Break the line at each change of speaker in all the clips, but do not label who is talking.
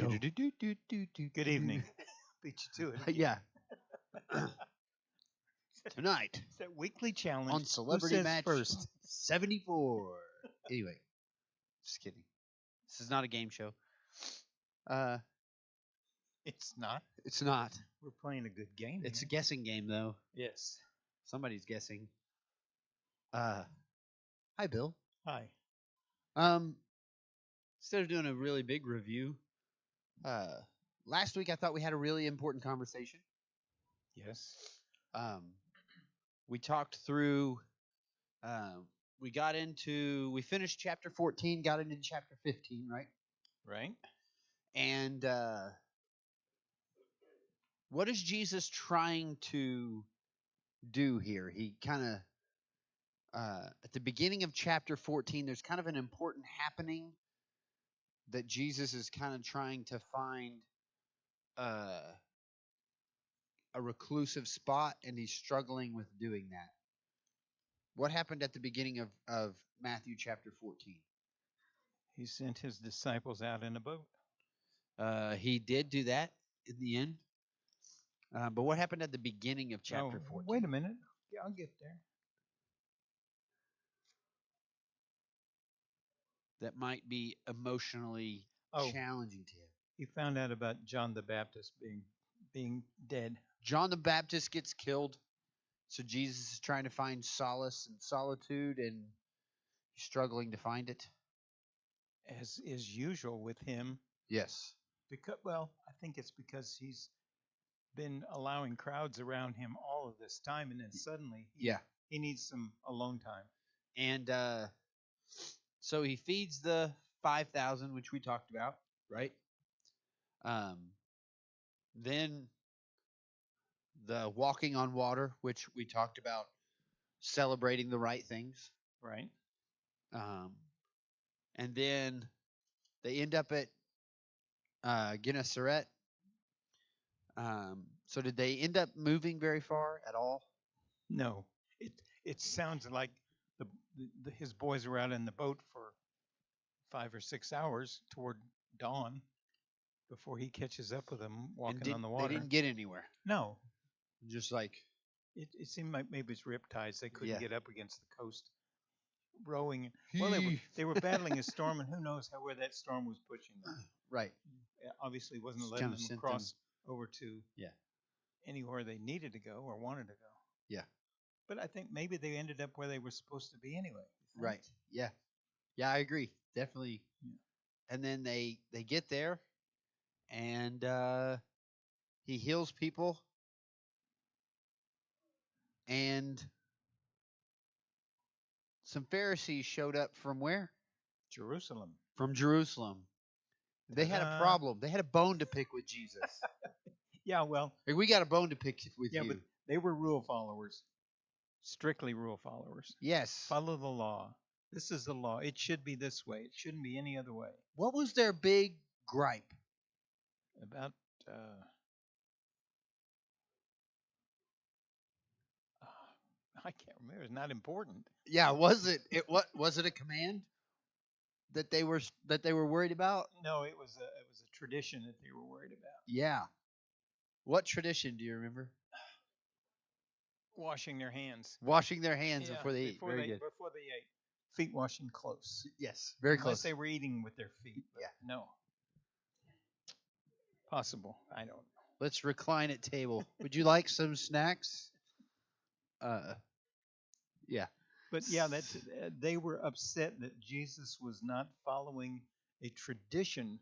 Good evening. Beat you to it.
Yeah. Tonight
It's that weekly challenge.
on Celebrity
Who says
Match
first?
74. Anyway, just kidding. This is not a game show.
It's not.
It's not.
We're playing a good game.
It's a
here.
guessing game, though.
Yes.
Somebody's guessing. Hi, Bill.
Hi.
Instead of doing a really big review, last week I thought we had a really important conversation.
Yes.
We talked through. We finished chapter 14, got into chapter 15, right?
Right.
And what is Jesus trying to do here? He kind of, at the beginning of chapter 14, there's kind of an important happening that Jesus is kind of trying to find a reclusive spot, and he's struggling with doing that. What happened at the beginning of Matthew chapter 14?
He sent his disciples out in a boat.
He did do that in the end. But what happened at the beginning of chapter 14?
Wait a minute. Yeah, I'll get there.
That might be emotionally challenging to him.
He found out about John the Baptist being dead.
John the Baptist gets killed, so Jesus is trying to find solace and solitude, and he's struggling to find it.
As is usual with him.
Yes.
I think it's because he's been allowing crowds around him all of this time, and then suddenly he needs some alone time.
And so he feeds the 5,000, which we talked about, right? Then the walking on water, which we talked about, celebrating the right things.
Right.
And then they end up at Gennesaret. So did they end up moving very far at all?
No. It sounds like his boys were out in the boat for 5 or 6 hours toward dawn before he catches up with them walking on the water.
They didn't get anywhere.
No.
Just like
it seemed like maybe it's riptides. They couldn't get up against the coast. Rowing. Well, they were battling a storm, and who knows where that storm was pushing them.
Right.
Obviously, wasn't letting them cross over to anywhere they needed to go or wanted to go.
Yeah.
But I think maybe they ended up where they were supposed to be anyway.
Right. Yeah. Yeah, I agree. Definitely. Yeah. And then they get there, and he heals people, and some Pharisees showed up from where?
Jerusalem.
From Jerusalem. They had a problem. They had a bone to pick with Jesus.
Yeah, well.
We got a bone to pick with you.
Yeah, but they were rule followers. Strictly rule followers.
Yes.
Follow the law. This is the law. It should be this way. It shouldn't be any other way.
What was their big gripe?
About I can't remember. It's not important.
Yeah, was it a command that they were worried about?
No, it was a tradition that they were worried about.
Yeah. What tradition do you remember?
Washing their hands.
Washing their hands before they eat.
Before they ate. Feet washing close.
Yes, very close.
Unless they were eating with their feet. Yeah. No. Possible. I don't know.
Let's recline at table. Would you like some snacks? Yeah.
But yeah, they were upset that Jesus was not following a tradition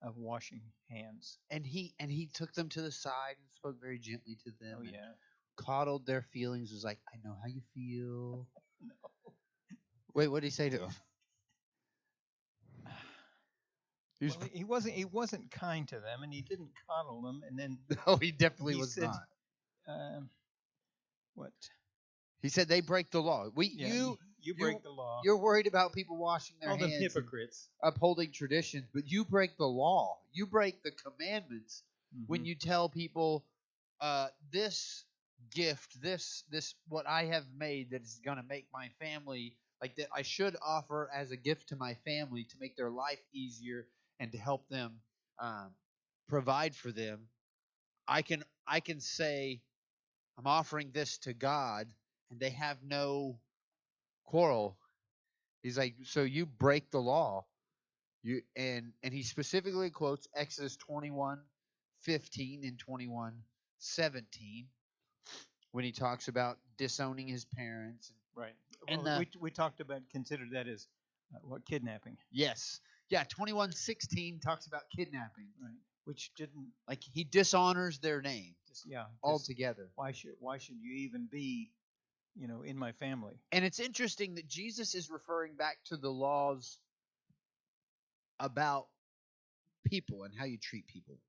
of washing hands.
And he took them to the side and spoke very gently to them.
Oh yeah.
Coddled their feelings. Was like, I know how you feel.
No.
Wait, what did he say to them?
He wasn't kind to them, and he didn't coddle them. And then
no, he definitely was
said,
not.
What?
He said they break the law.
You break the law.
You're worried about people washing their hands.
All the hypocrites.
Upholding traditions, but you break the law. You break the commandments when you tell people this gift, this what I have made that is going to make my family, like that I should offer as a gift to my family to make their life easier and to help them provide for them, I can say I'm offering this to God, and they have no quarrel. He's like, so you break the law. You and he specifically quotes Exodus 21:15 and 21:17 when he talks about disowning his parents.
Right.
And
Well, we talked about consider that as what kidnapping.
Yes, yeah, 21:16 talks about kidnapping,
Right. Which didn't
like he dishonors their name
just
altogether.
why should you even be in my family?
And it's interesting that Jesus is referring back to the laws about people and how you treat people.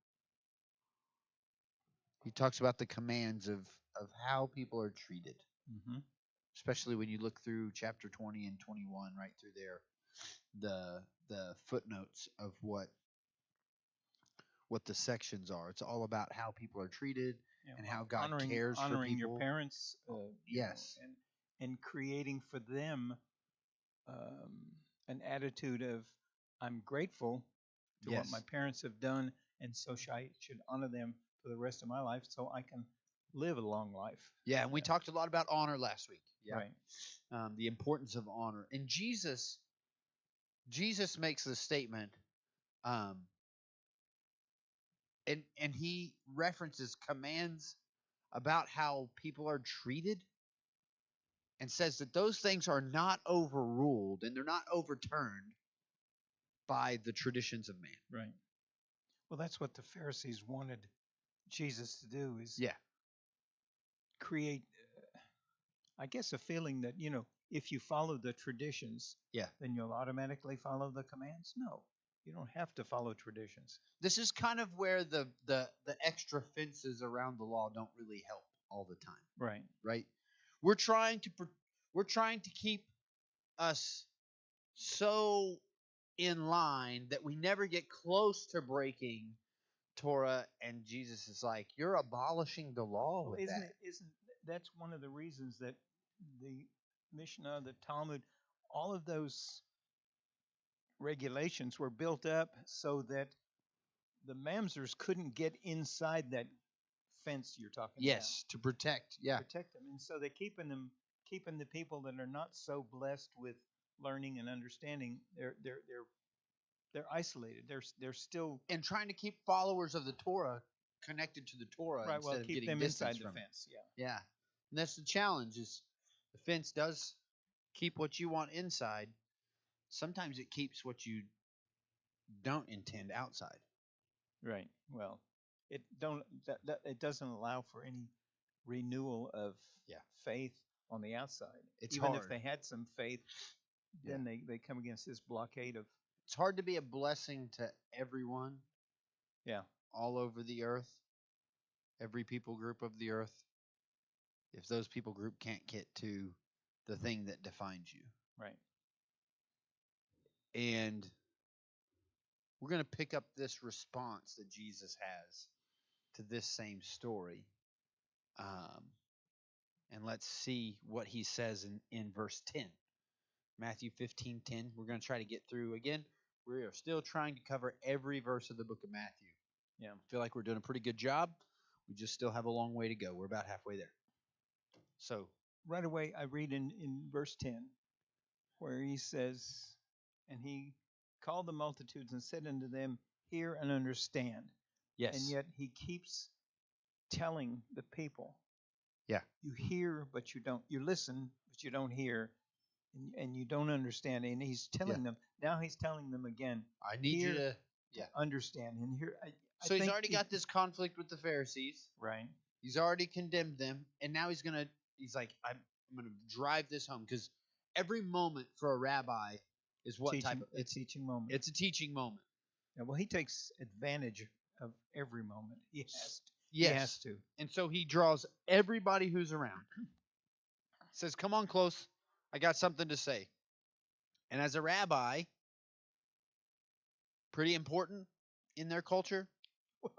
He talks about the commands of how people are treated,
Mm-hmm.
especially when you look through chapter 20 and 21, right through there, the footnotes of what the sections are. It's all about how people are treated and how God cares for
honoring
people.
your parents.
Yes,
and creating for them an attitude of I'm grateful to what my parents have done, and so I should honor them for the rest of my life, so I can live a long life.
Yeah, and we talked a lot about honor last week. Yeah,
right.
The importance of honor, and Jesus makes the statement, and he references commands about how people are treated, and says that those things are not overruled and they're not overturned by the traditions of man.
Right. Well, that's what the Pharisees wanted Jesus to do, is create, I guess, a feeling that, if you follow the traditions, then you'll automatically follow the commands. No, you don't have to follow traditions.
This is kind of where the extra fences around the law don't really help all the time.
Right.
Right. We're trying to keep us so in line that we never get close to breaking Torah, and Jesus is like, you're abolishing the law with that.
Isn't that's one of the reasons that the Mishnah, the Talmud, all of those regulations were built up so that the mamzers couldn't get inside that fence you're talking about.
Yes, to protect. Yeah,
protect them, and so they're keeping the people that are not so blessed with learning and understanding. They're isolated. They're still
and trying to keep followers of the Torah connected to the Torah,
right.
instead
Well,
of
keep
getting
them
distance
inside
from
the
it.
fence.
Yeah, and that's the challenge. Is the fence does keep what you want inside. Sometimes it keeps what you don't intend outside.
Right. Well, it don't that it doesn't allow for any renewal of faith on the outside.
It's
even
hard.
if they had some faith, then they come against this blockade of.
It's hard to be a blessing to everyone.
Yeah.
All over the earth, every people group of the earth, if those people group can't get to the thing that defines you.
Right.
And we're going to pick up this response that Jesus has to this same story. And let's see what he says in verse 10. Matthew 15:10. We're going to try to get through again. We are still trying to cover every verse of the book of Matthew.
Yeah.
I feel like we're doing a pretty good job. We just still have a long way to go. We're about halfway there. So
right away, I read in verse 10 where he says, and he called the multitudes and said unto them, hear and understand.
Yes.
And yet he keeps telling the people, you hear, but you don't. You listen, but you don't hear, and you don't understand. And he's telling them, now he's telling them again,
I need you to
understand. And here,
so he's already got this conflict with the Pharisees.
Right.
He's already condemned them, and now he's like, I'm gonna drive this home, because every moment for a rabbi is what type of
a teaching moment.
It's a teaching moment.
Yeah, well, he takes advantage of every moment. He has to.
Yes.
He has to.
And so he draws everybody who's around. Says, come on close. I got something to say. And as a rabbi, pretty important in their culture.
Well,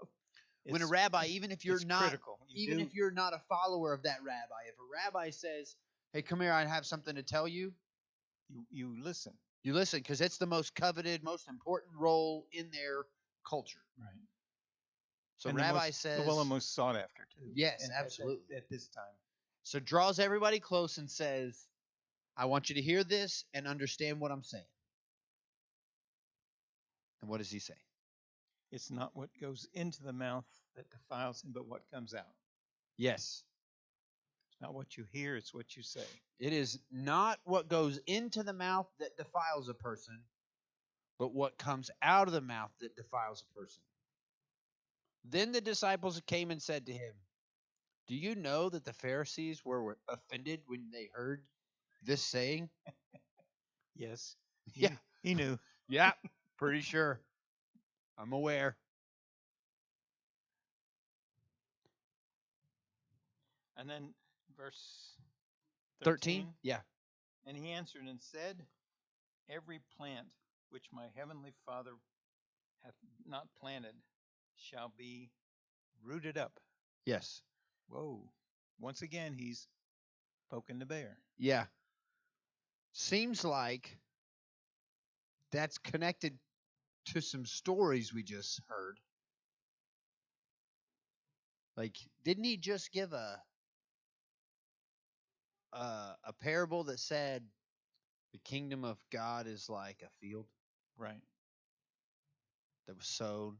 when a rabbi, even if you're not
critical.
if you're not a follower of that rabbi, if a rabbi says, hey, come here, I have something to tell you,
you listen.
You listen, because it's the most coveted, most important role in their culture.
Right.
So
And
Rabbi
the
says,
most sought after too.
yes,
And
absolutely.
at this time.
So draws everybody close and says, I want you to hear this and understand what I'm saying. And what does he say?
It's not what goes into the mouth that defiles him, but what comes out.
Yes.
It's not what you hear, it's what you say.
It is not what goes into the mouth that defiles a person, but what comes out of the mouth that defiles a person. Then the disciples came and said to him, do you know that the Pharisees were offended when they heard this saying?
Yes.
Yeah.
He knew.
Yeah, pretty sure. I'm aware.
And then verse
13?
13.
Yeah.
And he answered and said, every plant which my heavenly Father hath not planted shall be rooted up.
Yes.
Whoa. Once again, he's poking the bear.
Yeah. Seems like that's connected to some stories we just heard. Like, didn't he just give a parable that said the kingdom of God is like a field
Right.
that was sown,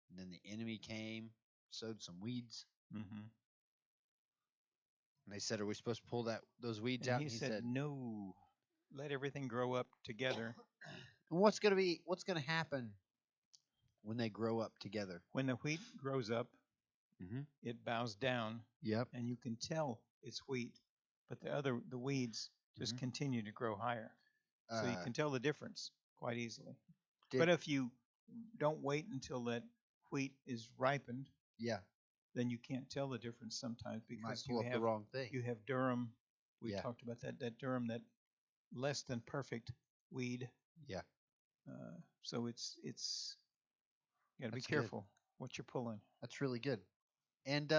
and then the enemy came, sowed some weeds,
Mm-hmm.
and they said, "Are we supposed to pull those weeds
And
out?"
he
And he
said,
said,
no, let everything grow up together.
"And what's gonna happen when they grow up together?"
When the wheat grows up,
Mm-hmm.
it bows down,
Yep.
and you can tell it's wheat, but the weeds just
Mhm.
continue to grow higher. So you can tell the difference quite easily. But if you don't wait until that wheat is ripened,
yeah,
then you can't tell the difference sometimes
you might
because
pull up the wrong thing.
you have durum. We
Yeah.
talked about that durum, that less than perfect weed.
Yeah,
So it's you got to be
That's good.
careful what you're pulling.
That's really good. And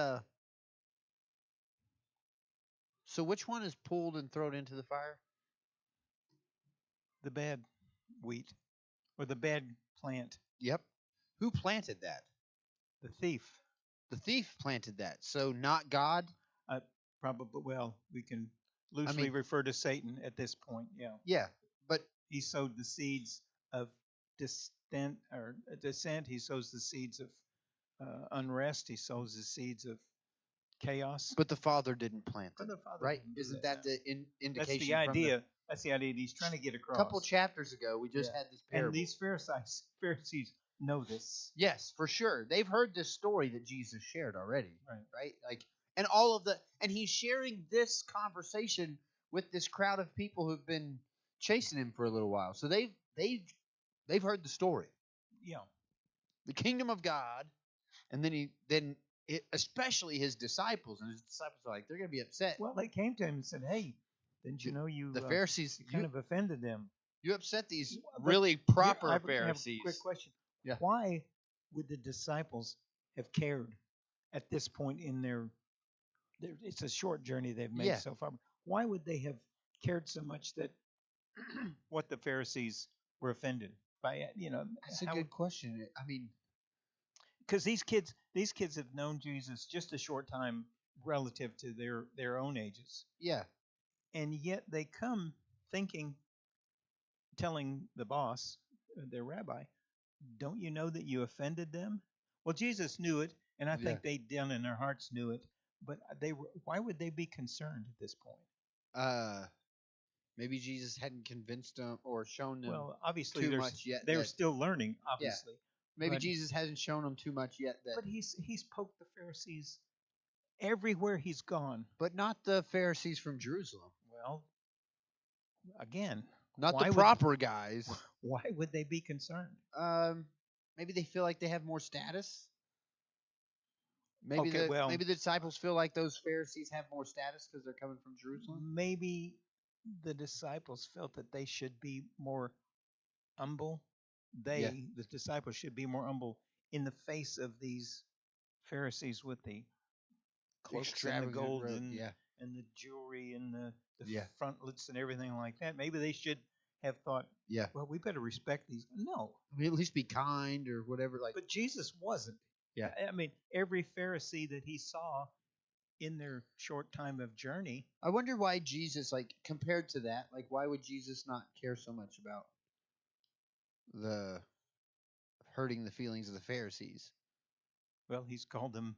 so which one is pulled and thrown into the fire?
The bad wheat or the bad plant,
Yep. Who planted that?
the thief.
The thief planted that. So not God.
Probably, well, we can
I
loosely
mean,
refer to Satan at this point. Yeah,
yeah, but
he sowed the seeds of dissent. He sows the seeds of unrest. He sows the seeds of chaos.
but the Father didn't plant
But
it,
the Father
right?
didn't do
Isn't
that,
that the indication?
That's the
from
idea. That's the idea that he's trying to get
a
across.
couple chapters ago, we just
Yeah.
had this parable.
And these Pharisees know this.
Yes, for sure. They've heard this story that Jesus shared already,
Right.
right? Like, and all of and he's sharing this conversation with this crowd of people who've been chasing him for a little while. So they've heard the story,
Yeah.
the kingdom of God, and then especially his disciples, and his disciples are like, they're gonna be upset.
Well, they came to him and said, "Hey, didn't you know
The Pharisees,
you kind of offended them?"
you upset these
But
really proper
I have
Pharisees.
a quick question.
Yeah.
Why would the disciples have cared at this point in it's a short journey they've made
Yeah.
so far. Why would they have cared so much that what the Pharisees were offended by it?
That's a good question. I mean,
because these kids have known Jesus just a short time relative to their own ages,
yeah,
and yet they come thinking, telling the boss, their rabbi, don't you know that you offended them? Well, Jesus knew it, and I think they down in their hearts knew it, but why would they be concerned at this point?
Maybe Jesus hadn't convinced them or shown them
obviously
too much yet.
They were still learning, obviously.
Maybe Jesus hasn't shown them too much yet.
But he's poked the Pharisees everywhere he's gone.
But not the Pharisees from Jerusalem.
Well, again,
not the proper guys.
Why would they be concerned?
Maybe they feel like they have more status. Maybe
maybe
the disciples feel like those Pharisees have more status because they're coming from Jerusalem.
Maybe the disciples felt that they should be more humble. The disciples should be more humble in the face of these Pharisees with the cloaks and the gold and the jewelry and the frontlets and everything like that. Maybe they should have thought,
Yeah.
well, we better respect these. No,
I mean, at least be kind or whatever. Like,
but Jesus wasn't.
Yeah.
I mean, every Pharisee that he saw in their short time of journey,
I wonder why Jesus, like, compared to that, like, why would Jesus not care so much about the hurting the feelings of the Pharisees?
well, he's called them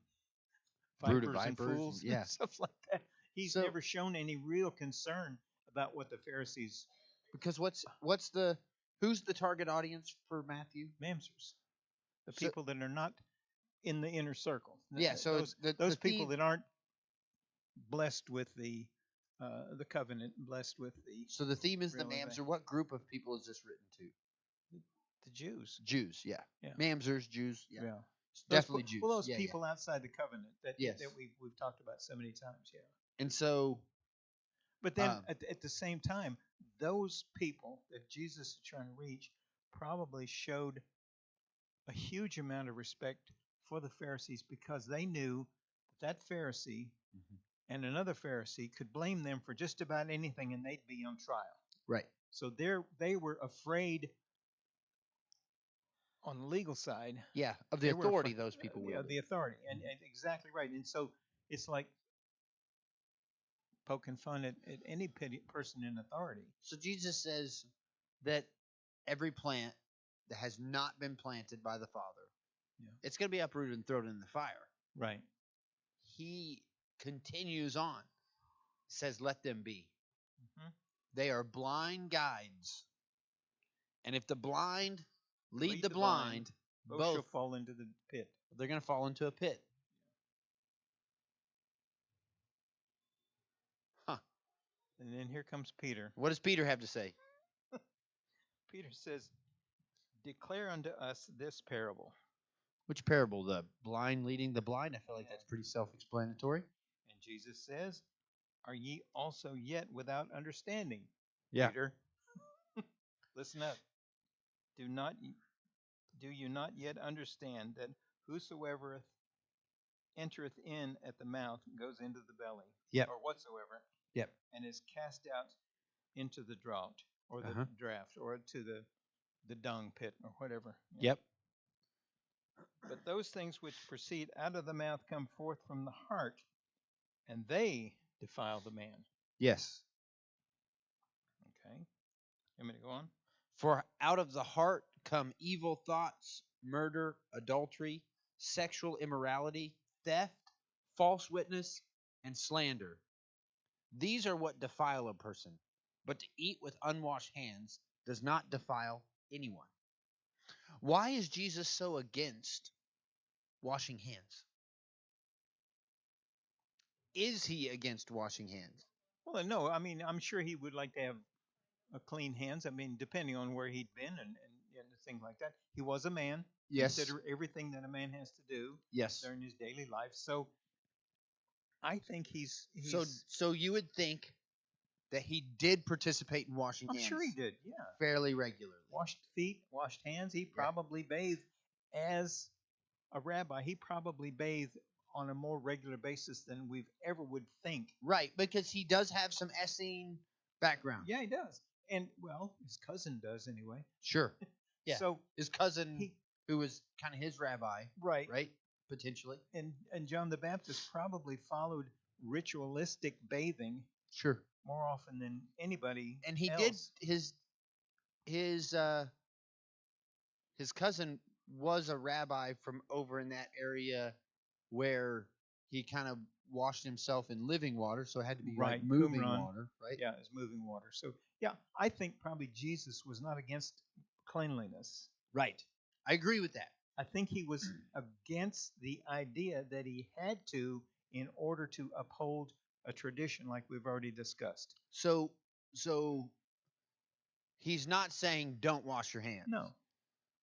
Brood of
vipers and
vipers,
fools
yeah.
and stuff like that. He's
So,
never shown any real concern about what the Pharisees,
because who's the target audience for Matthew?
mamsers, the
So,
people that are not in the inner circle.
yeah. So
Those
the
people
theme.
that aren't blessed with the covenant, blessed with the
So the theme is the
real event.
mamzer. What group of people is this written to?
The Jews.
Jews, yeah.
Yeah.
Mamzers, Jews, yeah.
Yeah.
Definitely Jews.
Well, those
Yeah,
people outside the covenant that
Yes.
that we've talked about so many times. Yeah.
And so,
But then at the same time, those people that Jesus is trying to reach probably showed a huge amount of respect for the Pharisees because they knew that Pharisee and another Pharisee could blame them for just about anything and they'd be on trial.
right.
So they were afraid on the legal side.
Yeah, of the
They were
authority
afraid,
those people
yeah,
wielded.
the authority, and exactly right. And so it's like poking fun at any person in authority.
So Jesus says that every plant that has not been planted by the Father,
Yeah.
it's going to be uprooted and thrown in the fire.
Right.
He continues on, says, let them be.
Mhm.
They are blind guides. And if the blind lead the blind,
both shall
both,
fall into the pit.
they're going to fall into a pit. Huh.
And then here comes Peter.
What does Peter have to say?
Peter says, declare unto us this parable.
Which parable? The blind leading the blind? I feel like that's pretty self-explanatory.
And Jesus says, are ye also yet without understanding?
Yeah.
Peter, listen up. Do you not yet understand that whosoever entereth in at the mouth goes into the belly,
Yep.
or whatsoever,
Yep.
and is cast out into the draught, or the
Uh-huh.
draft, or to the dung pit, or whatever.
Yep.
But those things which proceed out of the mouth come forth from the heart, and they defile the man.
Yes.
Okay. You want me to go on?
For out of the heart come evil thoughts, murder, adultery, sexual immorality, theft, false witness, and slander. These are what defile a person. But to eat with unwashed hands does not defile anyone. Why is Jesus so against washing hands? Is he against washing hands?
Well, no. I mean, I'm sure he would like to have clean hands. I mean, depending on where he'd been and things like that. He was a man.
Yes.
Consider everything that a man has to do
Yes.
during his daily life. So I think he's
So you would think that he did participate in washing
I'm
hands.
sure he did. Yeah.
Fairly regularly.
Washed feet, washed hands. He probably bathed as a rabbi. He probably bathed on a more regular basis than we've ever would think.
Right, because he does have some Essene background.
Yeah, he does. And well, his cousin does anyway.
Sure. Yeah.
So
his cousin, who was kind of his rabbi,
right,
potentially.
And John the Baptist probably followed ritualistic bathing.
Sure.
More often than anybody.
And he
else.
did his cousin was a rabbi from over in that area where he kind of washed himself in living water, so it had to be like moving water, right?
Yeah, it's moving water. So yeah, I think probably Jesus was not against cleanliness.
Right. I agree with that.
I think he was against the idea that he had to in order to uphold a tradition like we've already discussed.
So he's not saying don't wash your hands.
No.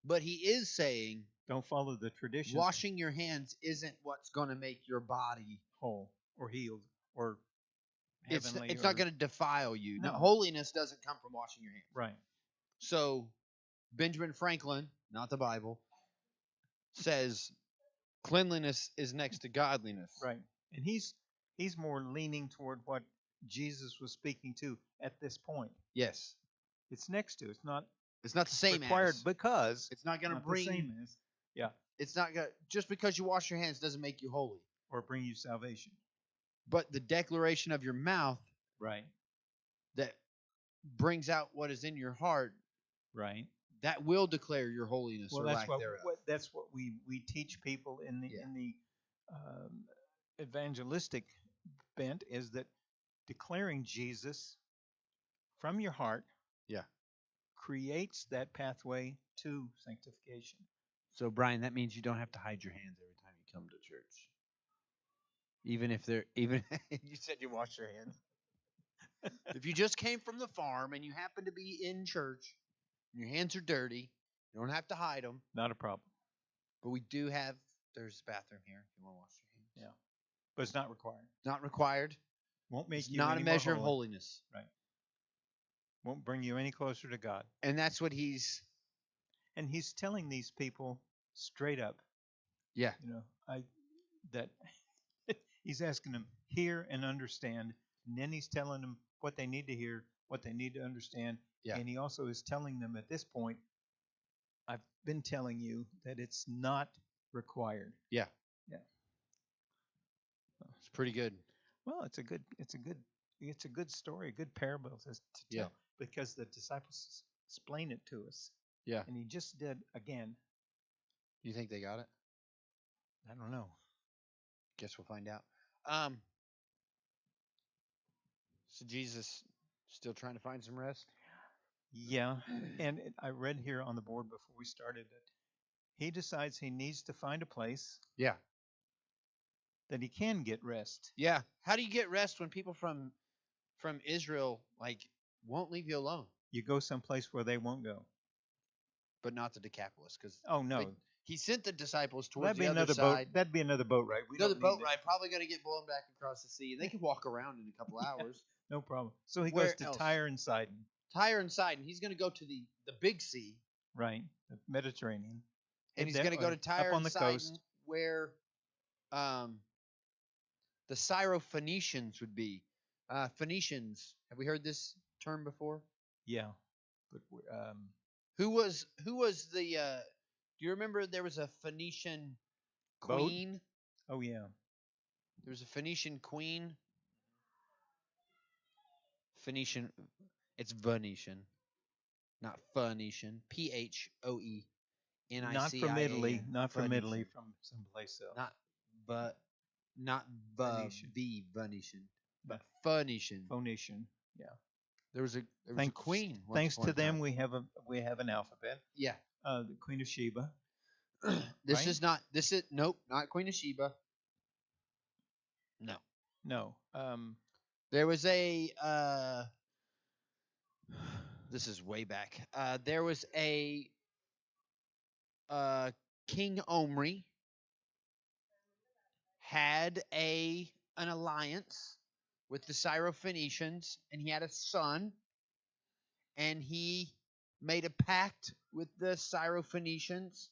But he is saying
don't follow the tradition.
Washing your hands isn't what's going to make your body
whole or healed or
heavenly. It's not going to defile you.
No.
No, holiness doesn't come from washing your hands.
Right.
So Benjamin Franklin, not the Bible, says cleanliness is next to godliness.
Right. And he's more leaning toward what Jesus was speaking to at this point.
Yes.
It's next to. It's not
It's not the same
required
as.
because
It's not going to
not the
bring.
same as. Yeah.
It's not going. Just because you wash your hands doesn't make you holy.
Or bring you salvation.
But the declaration of your mouth,
Right.
that brings out what is in your heart,
Right.
that will declare your holiness
Well,
or
that's
lack
what,
thereof.
that's what we teach people in the
Yeah.
evangelistic bent, is that declaring Jesus from your heart,
Yeah.
creates that pathway to sanctification.
So, Brian, that means you don't have to hide your hands every time you come to church. Even if they're even
You said you wash your hands.
if you just came from the farm and you happen to be in church and your hands are dirty, you don't have to hide them.
Not a problem.
But we do have. There's a bathroom here if you want to wash your hands.
Yeah. But it's not required.
Not required.
Won't make
It's
you
not
any
a
more
measure of
holy.
holiness.
Right. Won't bring you any closer to God.
And that's what he's.
And he's telling these people straight up.
Yeah.
That he's asking them, hear and understand, and then he's telling them what they need to hear, what they need to understand.
Yeah.
And he also is telling them at this point, I've been telling you that it's not required.
Yeah.
Yeah.
It's pretty good.
Well, it's a good story, a good parable to tell,
Yeah.
because the disciples explain it to us.
Yeah.
And he just did again.
You think they got it?
I don't know.
Guess we'll find out. So Jesus still trying to find some rest?
Yeah, and I read here on the board before we started that he decides he needs to find a place
Yeah.
that he can get rest.
Yeah. How do you get rest when people from Israel won't leave you alone?
You go someplace where they won't go.
But not the Decapolis, because
Oh no,
he sent the disciples
well,
towards
that'd be
the other
another
side.
boat. That'd be another boat ride. We
Another
don't
boat
need
ride, probably going to get blown back across the sea. They can walk around in a couple hours.
No problem. So he
Where
goes to
else?
Tyre and Sidon.
Tyre and Sidon. He's going to go to the big sea.
Right, the Mediterranean.
And he's going to go to Tyre
up on
and
the
Sidon,
coast.
where the Syrophoenicians would be. Phoenicians. Have we heard this term before?
Yeah, but
Who was the? Do you remember there was a Phoenician
Boat?
queen?
oh yeah,
There was a Phoenician queen. Phoenician. It's Venetian, not Phoenician. Phoenician.
not from Italy, not from Italy, from someplace else.
Not
Phoenician.
the Venetian, but
Yeah.
Phoenician.
Phoenician. Yeah.
There was a queen. once
Thanks
upon
to
a time.
them, we have an alphabet.
Yeah.
The Queen of Sheba.
This
Right?
is not. This is nope. Not Queen of Sheba. No.
No.
There was a. This is way back. There was a. King Omri had an alliance with the Syrophoenicians, and he had a son, and he made a pact with the Syrophoenicians,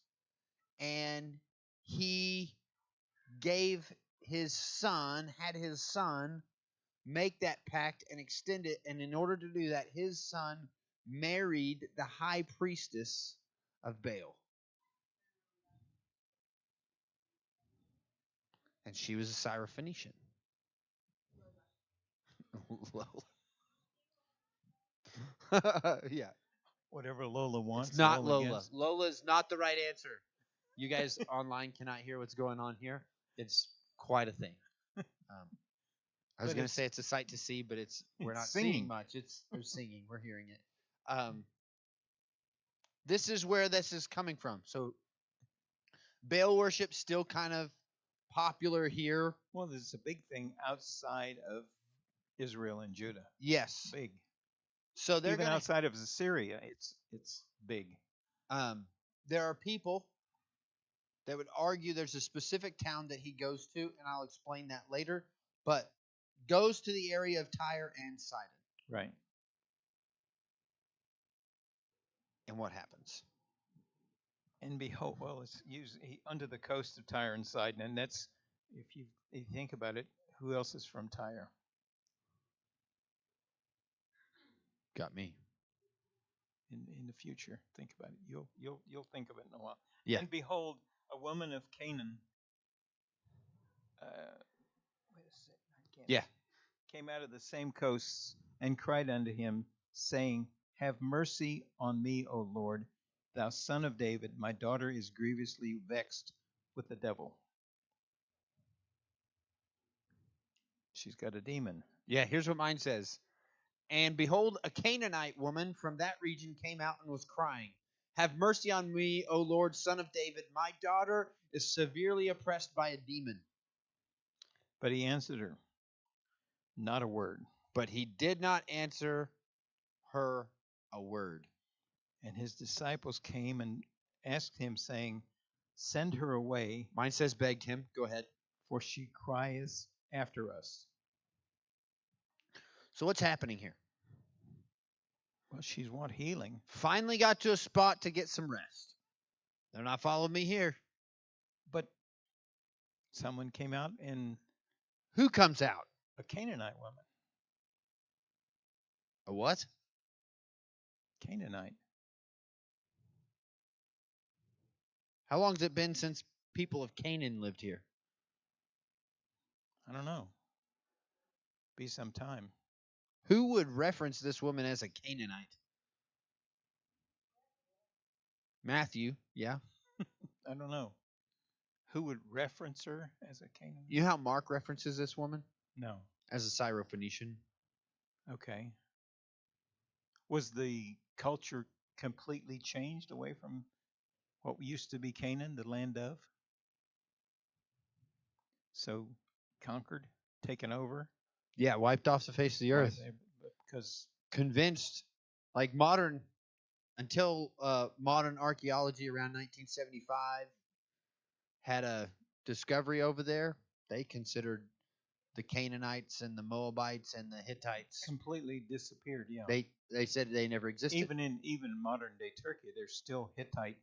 and he had his son make that pact and extend it, and in order to do that, his son married the high priestess of Baal. And she was a Syrophoenician. Lola. Yeah.
Whatever Lola wants.
It's not
Lola
Lola.
gets.
Lola is not the right answer. You guys online cannot hear what's going on here. It's quite a thing. I was
But
going to say it's a sight to see, but we're
it's
not
singing.
seeing much. They're singing. We're hearing it. This is where this is coming from. So Baal worship still kind of popular here.
Well, there's a big thing outside of Israel and Judah.
Yes.
Big.
So they're
Even
going
outside of Syria, it's big.
there are people that would argue there's a specific town that he goes to, and I'll explain that later, but goes to the area of Tyre and Sidon.
Right.
And what happens?
And behold, well, it's usually under the coast of Tyre and Sidon, and that's if you think about it, who else is from Tyre?
Got me.
the future. Think about it. You'll think of it in a while.
Yeah.
And behold, a woman of Canaan. Wait a second. I can't.
Yeah.
Came out of the same coasts and cried unto him, saying, Have mercy on me, O Lord, thou son of David. My daughter is grievously vexed with the devil. She's got a demon.
Yeah, here's what mine says. And behold, a Canaanite woman from that region came out and was crying, Have mercy on me, O Lord, son of David. My daughter is severely oppressed by a demon.
But he answered her, not a word.
But he did not answer her a word.
And his disciples came and asked him, saying, Send her away,
Mine says begged him. Go ahead.
for she cries after us.
So what's happening here?
Well, she's want healing.
Finally got to a spot to get some rest. They're not following me here.
But someone came out and
Who comes out?
a Canaanite woman.
A what?
Canaanite.
How long has it been since people of Canaan lived here?
I don't know. Be some time.
Who would reference this woman as a Canaanite? Matthew, yeah.
I don't know. Who would reference her as a Canaanite?
You know how Mark references this woman?
No.
As a Syrophoenician.
Okay. Was the culture completely changed away from what used to be Canaan, the land of? So conquered, taken over?
Yeah, wiped off the face of the earth.
Because
Convinced, like modern, until modern archaeology around 1975 had a discovery over there, they considered the Canaanites and the Moabites and the Hittites.
completely disappeared, yeah.
They said they never existed.
Even in modern day Turkey, there's still Hittite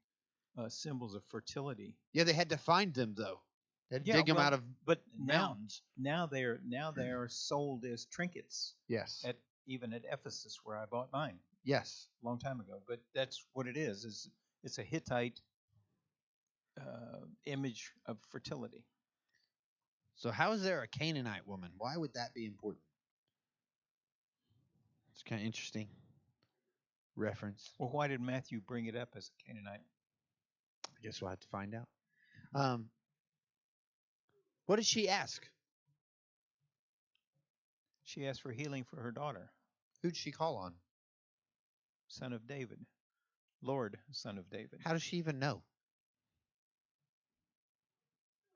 symbols of fertility.
Yeah, they had to find them though. They had to dig them
well,
out of
but
mountains.
Now they are sold as trinkets
Yes.
even at Ephesus where I bought mine
Yes.
a long time ago. But that's what it is. It's a Hittite image of fertility.
So how is there a Canaanite woman? Why would that be important? It's kind of interesting reference.
Well, why did Matthew bring it up as a Canaanite?
I guess we'll have to find out. What did she ask?
She asked for healing for her daughter.
Who'd she call on?
Son of David. Lord, son of David.
How does she even know?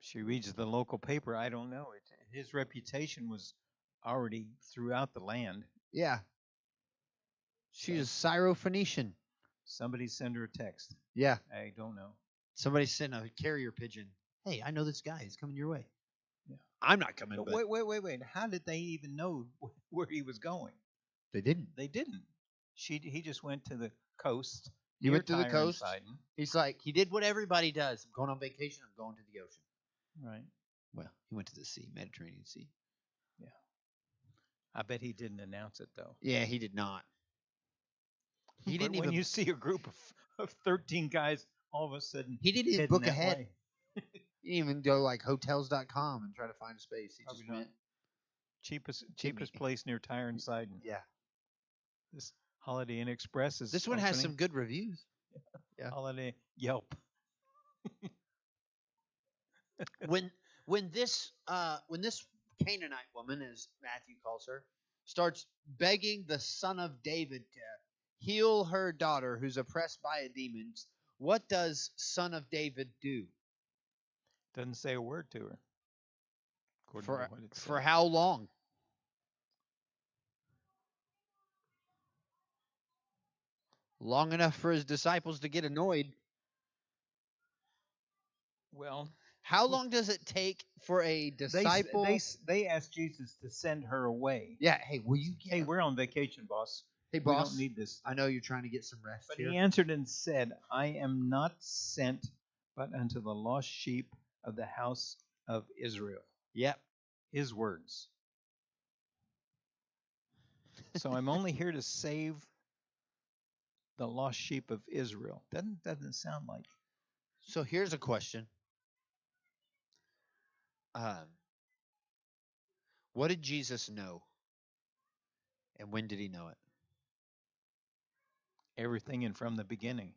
She reads the local paper. I don't know. His reputation was already throughout the land.
Yeah. She's a Syrophoenician.
Somebody send her a text.
Yeah.
I don't know.
Somebody sent a carrier pigeon. Hey, I know this guy. He's coming your way.
Yeah.
I'm not coming.
But
But
wait. How did they even know where he was going?
they didn't.
They didn't. He just went to the coast.
He went to the
Tyre and
coast.
Sidon.
He's like, he did what everybody does. I'm going on vacation. I'm going to the ocean.
Right.
Well, he went to the sea, Mediterranean Sea.
Yeah. I bet he didn't announce it though.
Yeah, he did not. He
But
didn't
when
even.
you see a group of 13 guys all of a sudden
He didn't even
heading
book
that
ahead.
way.
He didn't even go like hotels.com and try to find a space. He just
Probably not.
went.
Cheapest place near Tyre and Sidon.
Yeah.
This Holiday Inn Express is
This one has some
opening.
good reviews. Yeah.
Holiday Yelp.
when this Canaanite woman, as Matthew calls her, starts begging the Son of David to heal her daughter who's oppressed by a demon, what does Son of David do?
Doesn't say a word to her. according to what it
For
says.
how long? Long enough for his disciples to get annoyed.
Well,
How long does it take for a disciple?
they asked Jesus to send her away.
Yeah, hey, will you get
Hey, we're on vacation, boss.
Hey,
We
boss,
don't need this.
I know you're trying to get some rest
But
here.
he answered and said, I am not sent but unto the lost sheep of the house of Israel.
Yep.
His words. So I'm only here to save the lost sheep of Israel. Doesn't sound like.
So here's a question. Um, what did Jesus know, and when did he know it?
Everything and from the beginning.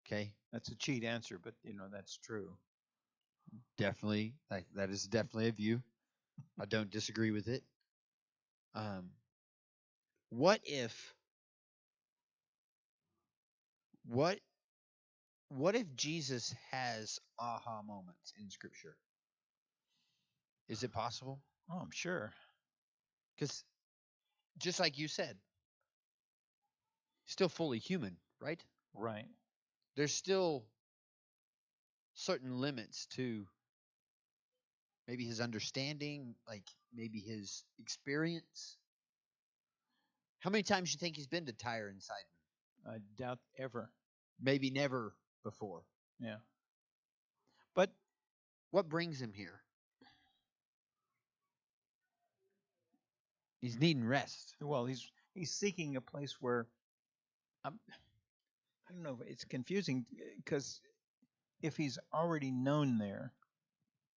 Okay,
That's a cheat answer, but that's true.
definitely, that is definitely a view. I don't disagree with it. Um, what if what what if Jesus has aha moments in Scripture? Is it possible?
Oh, I'm sure.
Because just like you said, still fully human, right?
Right.
There's still certain limits to maybe his understanding, like maybe his experience. How many times do you think he's been to Tyre and Sidon?
I doubt ever.
Maybe never before.
Yeah. But
What brings him here? He's needing rest.
well, he's seeking a place where I don't know. It's confusing because if he's already known there,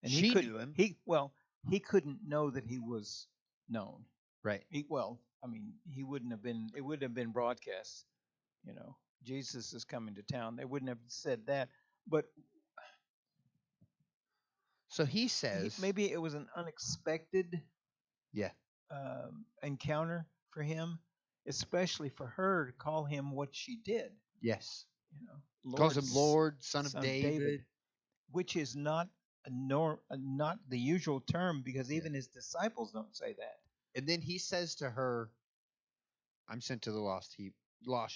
and
She knew him.
he couldn't know that he was known.
Right.
I mean, he wouldn't have been. It wouldn't have been broadcast. Jesus is coming to town. They wouldn't have said that. But
So he says,
maybe it was an unexpected
yeah,
encounter for him, especially for her to call him what she did.
yes.
Lord,
Calls him Lord, Son of
Son
David.
which is not not the usual term because even his disciples don't say that.
And then he says to her, I'm sent to the lost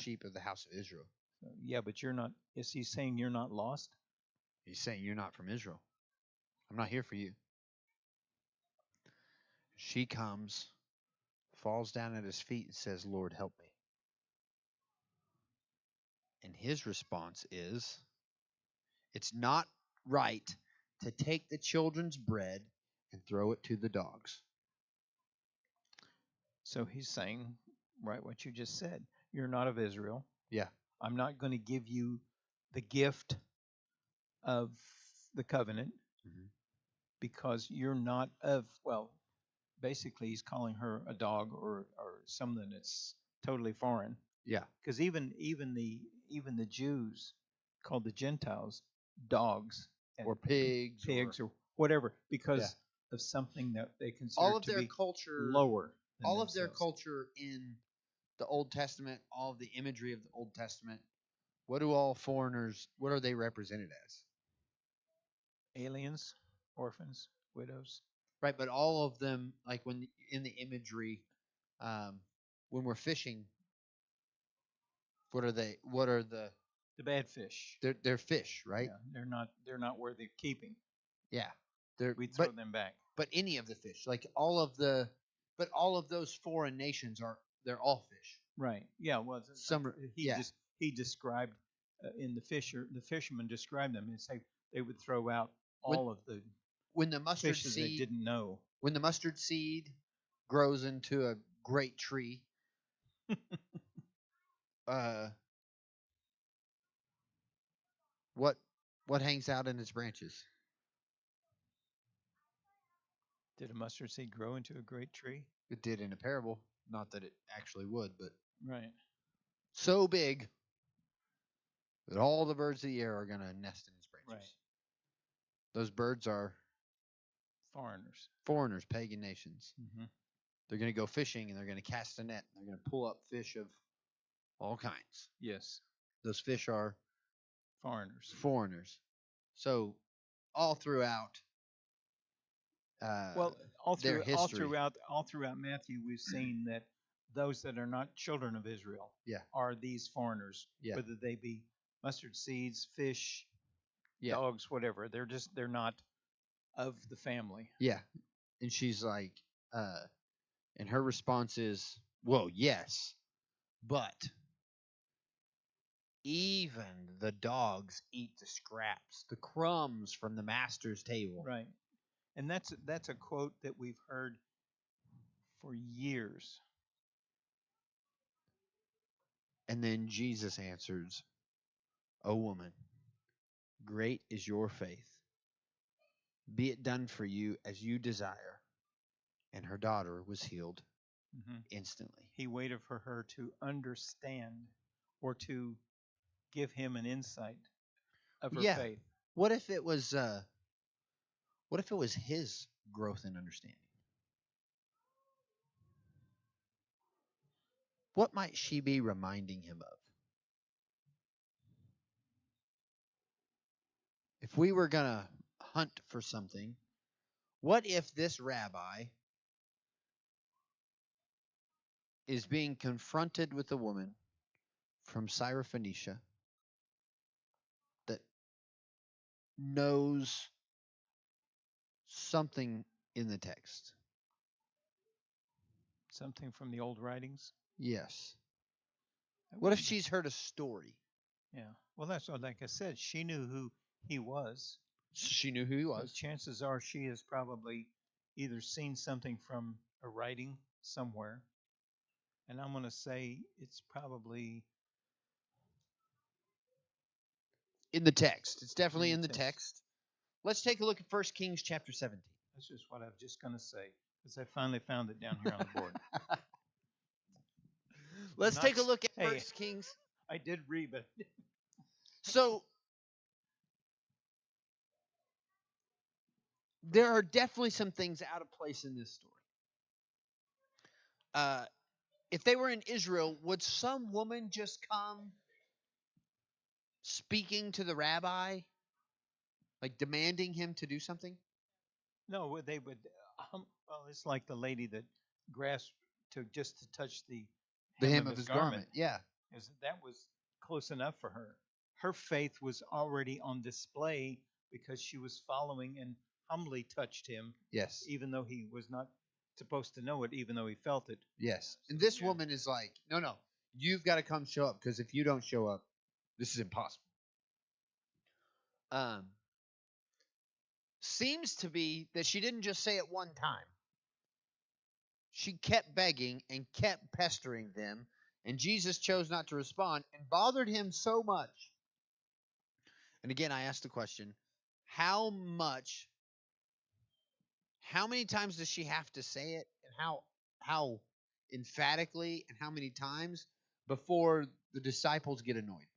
sheep of the house of Israel.
Yeah, but you're not. Is he saying you're not lost?
He's saying you're not from Israel. I'm not here for you. She comes, falls down at his feet, and says, Lord, help me. And his response is, it's not right to take the children's bread and throw it to the dogs.
So he's saying, right, what you just said. You're not of Israel.
Yeah.
I'm not going to give you the gift of the covenant because you're not of, well, basically he's calling her a dog or something that's totally foreign.
Yeah.
Because even the Jews called the Gentiles dogs
or pigs
or whatever because of something that they consider
all of
to
their
be
culture
lower than
all
themselves.
of their culture in the Old Testament, all of the imagery of the Old Testament, what do all foreigners, what are they represented as?
Aliens, orphans, widows.
Right, but all of them, like when in the imagery, when we're fishing, what are they? What are the
bad fish?
They're fish, right?
Yeah, they're not worthy of keeping.
Yeah,
we throw them back.
But any of the fish, like all of those foreign nations they're all fish.
Right. Yeah. Well, he described in the fishermen described them and say they would throw out all of the
when the mustard
fishes
seed
they didn't know.
When the mustard seed grows into a great tree, what hangs out in its branches?
Did a mustard seed grow into a great tree?
It did in a parable. Not that it actually would, but
right.
So big that all the birds of the air are going to nest in its branches.
Right.
Those birds are
foreigners,
pagan nations.
Mm-hmm.
They're going to go fishing and they're going to cast a net. And they're going to pull up fish of all kinds.
Yes.
Those fish are
foreigners.
So all throughout
all throughout Matthew, we've seen that those that are not children of Israel are these foreigners, whether they be mustard seeds, fish, dogs, whatever. They're not of the family.
Yeah. And she's like, and her response is, well, yes, but even the dogs eat the scraps, the crumbs from the master's table.
Right. And that's a quote that we've heard for years.
And then Jesus answers, O woman, great is your faith. Be it done for you as you desire. And her daughter was healed instantly.
He waited for her to understand or to give him an insight of her
Yeah.
faith.
What if it was his growth and understanding? What might she be reminding him of? If we were going to hunt for something, what if this rabbi is being confronted with a woman from Syrophoenicia that knows something in the text?
Something from the old writings.
Yes.
That
What if
wouldn't-
she's heard a story?
Yeah. Well, that's what, like I said, she knew who he was.
She knew who he
So
was.
chances are she has probably either seen something from a writing somewhere, and I'm going to say it's probably
In the text. It's definitely
in
in
the
the
text.
text. Let's take a look at 1 Kings chapter 17.
That's just what I was just going to say, because I finally found it down here on the board.
Let's
Not-
take a look at
hey.
1 Kings.
I did read, but
So there are definitely some things out of place in this story. If they were in Israel, would some woman just come speaking to the rabbi, like demanding him to do something?
no, they would. Well, it's like the lady that grasped to just to touch the
Hem of his garment. Yeah.
That was close enough for her. Her faith was already on display because she was following and humbly touched him,
Yes.
even though he was not supposed to know it, even though he felt it.
Yes. And this
Yeah.
woman is like, no, you've got to come show up, because if you don't show up, this is impossible. Seems to be that she didn't just say it one time. She kept begging and kept pestering them, and Jesus chose not to respond and bothered him so much. And again, I asked the question, how many times does she have to say it, and how emphatically, and how many times before the disciples get annoyed?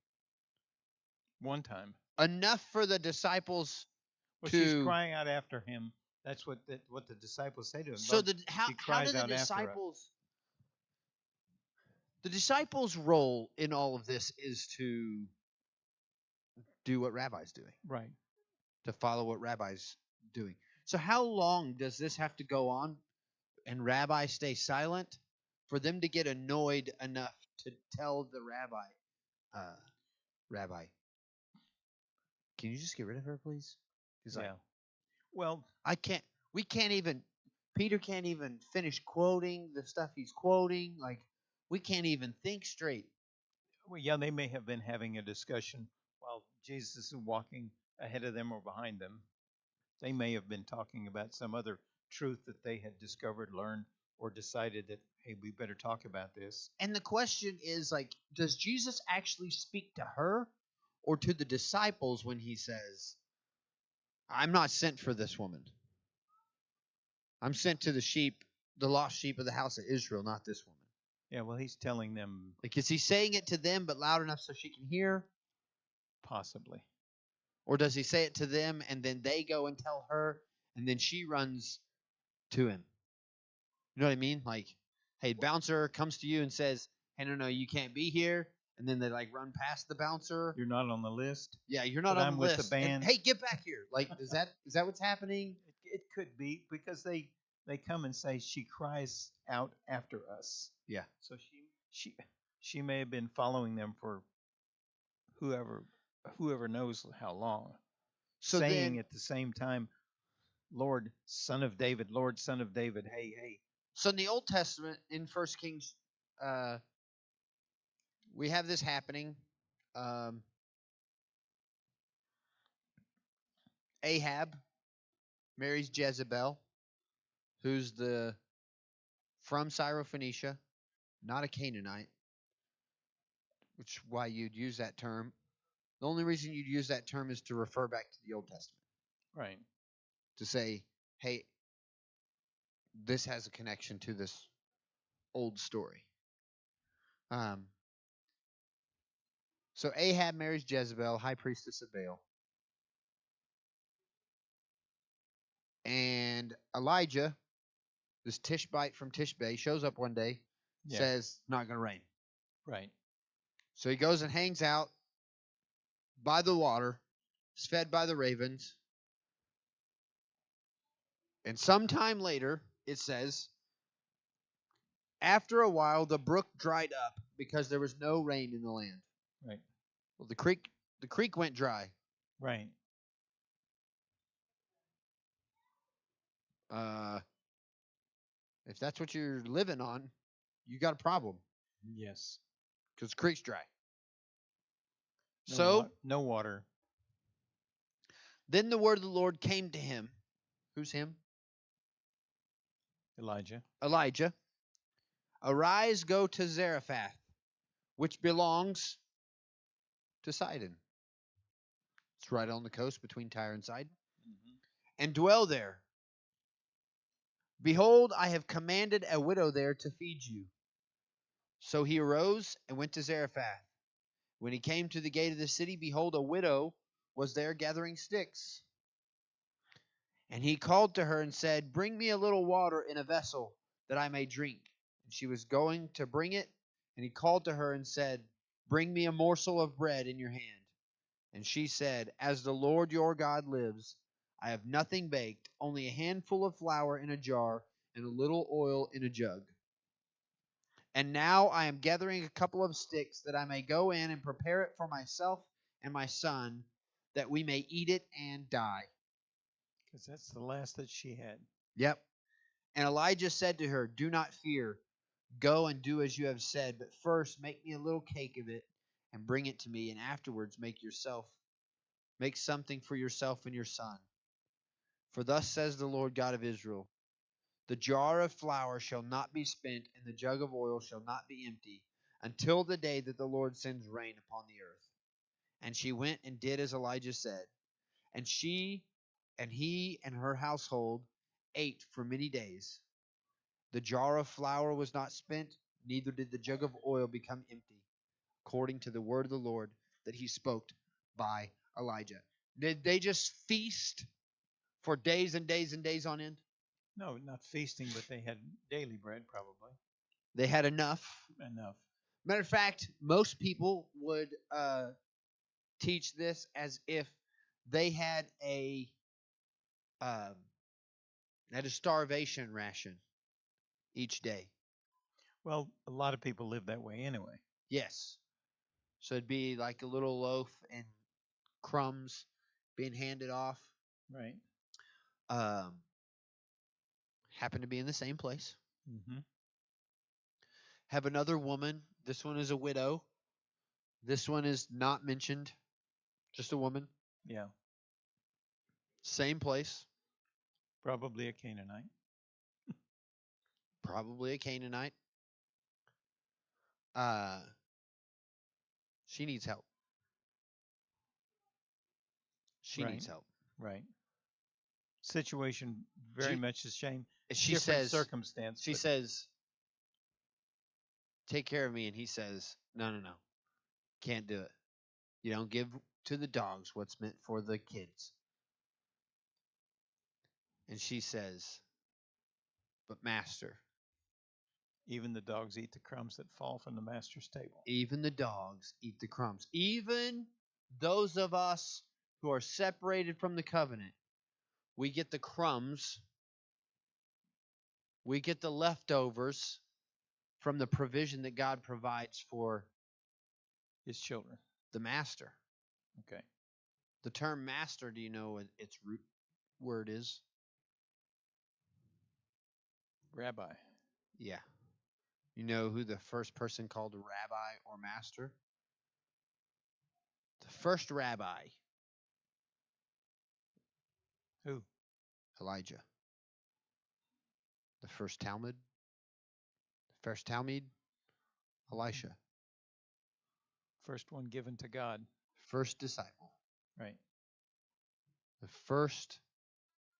One time.
Enough for the disciples
Well,
to
she's crying out after him. That's what the disciples say to him.
So
Lord,
how
she
do
cries
the
out after us.
disciples? The disciples' role in all of this is to do what Rabbi's doing,
Right.
to follow what Rabbi's doing. So how long does this have to go on, and Rabbi stay silent, for them to get annoyed enough to tell the rabbi, Rabbi, can you just get rid of her, please? He's like,
well,
Peter can't even finish quoting the stuff he's quoting. Like, we can't even think straight.
well, yeah, they may have been having a discussion while Jesus is walking ahead of them or behind them. They may have been talking about some other truth that they had discovered, learned, or decided that, hey, we better talk about this.
And the question is, like, does Jesus actually speak to her or to the disciples when he says, I'm not sent for this woman. I'm sent to the lost sheep of the house of Israel, not this woman.
Yeah, well, he's telling them
Like, is he saying it to them but loud enough so she can hear?
possibly.
Or does he say it to them and then they go and tell her and then she runs to him? You know what I mean? Like, hey, bouncer comes to you and says, hey, no, you can't be here. And then they like run past the bouncer.
You're not on the list.
Yeah, you're not
But
on
I'm
the
with
list.
the band.
And, hey, get back here. Like, is that what's happening?
It could be because they come and say she cries out after us.
Yeah.
So she may have been following them for whoever knows how long.
So
saying
then,
at the same time, Lord, Son of David, Lord, Son of David, hey.
So in the Old Testament, in 1 Kings, we have this happening. Ahab marries Jezebel, who's from Syrophoenicia, not a Canaanite. which is why you'd use that term. The only reason you'd use that term is to refer back to the Old Testament,
Right.
to say, hey, this has a connection to this old story. Um, so Ahab marries Jezebel, high priestess of Baal. And Elijah, this Tishbite from Tishbe, shows up one day,
Yeah.
says, it's not going to rain.
Right.
So he goes and hangs out by the water, is fed by the ravens. And sometime later, it says, after a while, the brook dried up because there was no rain in the land.
Right.
Well, the creek went dry.
Right.
If that's what you're living on, you got a problem
Yes.
because the creek's dry.
No
So
no water.
then the word of the Lord came to him. Who's him?
Elijah.
Elijah. Arise, go to Zarephath, which belongs to Sidon. It's right on the coast between Tyre and Sidon.
Mm-hmm.
And dwell there. Behold, I have commanded a widow there to feed you. So he arose and went to Zarephath. When he came to the gate of the city, behold, a widow was there gathering sticks. And he called to her and said, bring me a little water in a vessel, that I may drink. And she was going to bring it, and he called to her and said, bring me a morsel of bread in your hand. And she said, as the Lord your God lives, I have nothing baked, only a handful of flour in a jar, and a little oil in a jug. And now I am gathering a couple of sticks, that I may go in and prepare it for myself and my son, that we may eat it and die.
Because that's the last that she had.
Yep. And Elijah said to her, do not fear. Go and do as you have said, but first make me a little cake of it and bring it to me, and afterwards make something for yourself and your son. For thus says the Lord God of Israel, the jar of flour shall not be spent, and the jug of oil shall not be empty, until the day that the Lord sends rain upon the earth. And she went and did as Elijah said. And she and he and her household ate for many days. The jar of flour was not spent, neither did the jug of oil become empty, according to the word of the Lord that he spoke by Elijah. Did they just feast for days and days and days on end?
No, not feasting, but they had daily bread, probably.
They had enough.
Enough.
Matter of fact, most people would teach this as if they had um, a starvation ration each day.
Well, a lot of people live that way anyway.
Yes. So it'd be like a little loaf and crumbs being handed off.
Right.
Happen to be in the same place.
Mm-hmm.
Have another woman. This one is a widow. This one is not mentioned. Just a woman.
Yeah.
Same place.
Probably a Canaanite.
Probably a Canaanite. She needs help. She
Right.
needs help.
Right. Situation very much the same.
She
Different
says,
circumstance.
she says, take care of me. And he says, no. Can't do it. You don't give to the dogs what's meant for the kids. And she says, but master.
Even the dogs eat the crumbs that fall from the master's table.
Even the dogs eat the crumbs. Even those of us who are separated from the covenant, we get the crumbs. We get the leftovers from the provision that God provides for
His children.
the master.
Okay.
The term master, do you know what its root word is?
Rabbi.
Yeah. You know who the first person called a rabbi or master? The first rabbi.
Who?
Elijah. The first Talmud. The first Talmud. Elisha.
First one given to God.
First disciple.
Right.
The first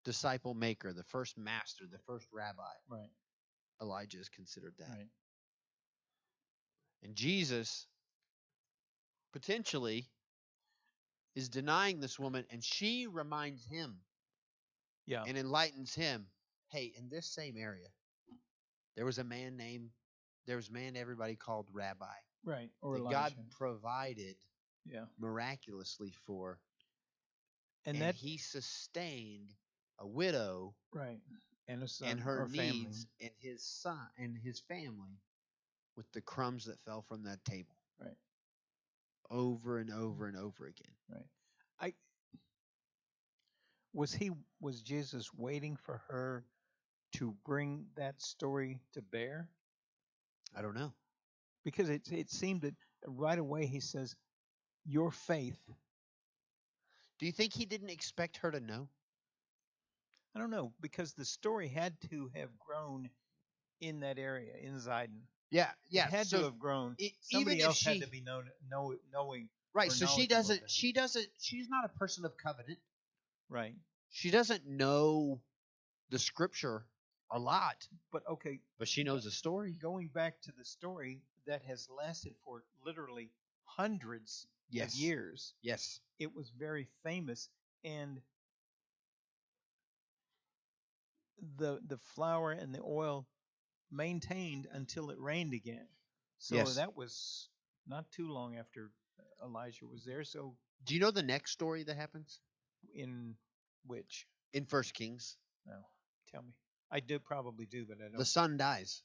disciple maker, the first master, the first rabbi.
Right.
Elijah is considered that.
Right.
And Jesus potentially is denying this woman, and she reminds him
Yeah.
and enlightens him. Hey, in this same area, there was a man everybody called Rabbi
Right. Or
that
Elijah.
God provided
Yeah.
miraculously for,
And
and
that
he sustained a widow
right. And a son
and her
or family.
needs and his son and his family with the crumbs that fell from that table.
Right.
Over and over and over again.
Right. Was Jesus waiting for her to bring that story to bear?
I don't know.
Because it seemed that right away he says, "Your faith."
Do you think he didn't expect her to know?
I don't know, because the story had to have grown in that area in Zidon.
Yeah.
It had to have grown. Somebody
even if
else had
she,
to be knowing.
right.
or
So she
knowledgeable of
doesn't.
it.
She's not a person of covenant.
Right.
She doesn't know the scripture a lot,
But okay,
but she knows the story.
going back to the story that has lasted for literally hundreds of
Yes.
years,
Yes.
it was very famous, and the flour and the oil maintained until it rained again. So
Yes.
that was not too long after Elijah was there. So
Do you know the next story that happens
in which?
in First Kings?
No, tell me. I probably do, but I don't.
The son dies,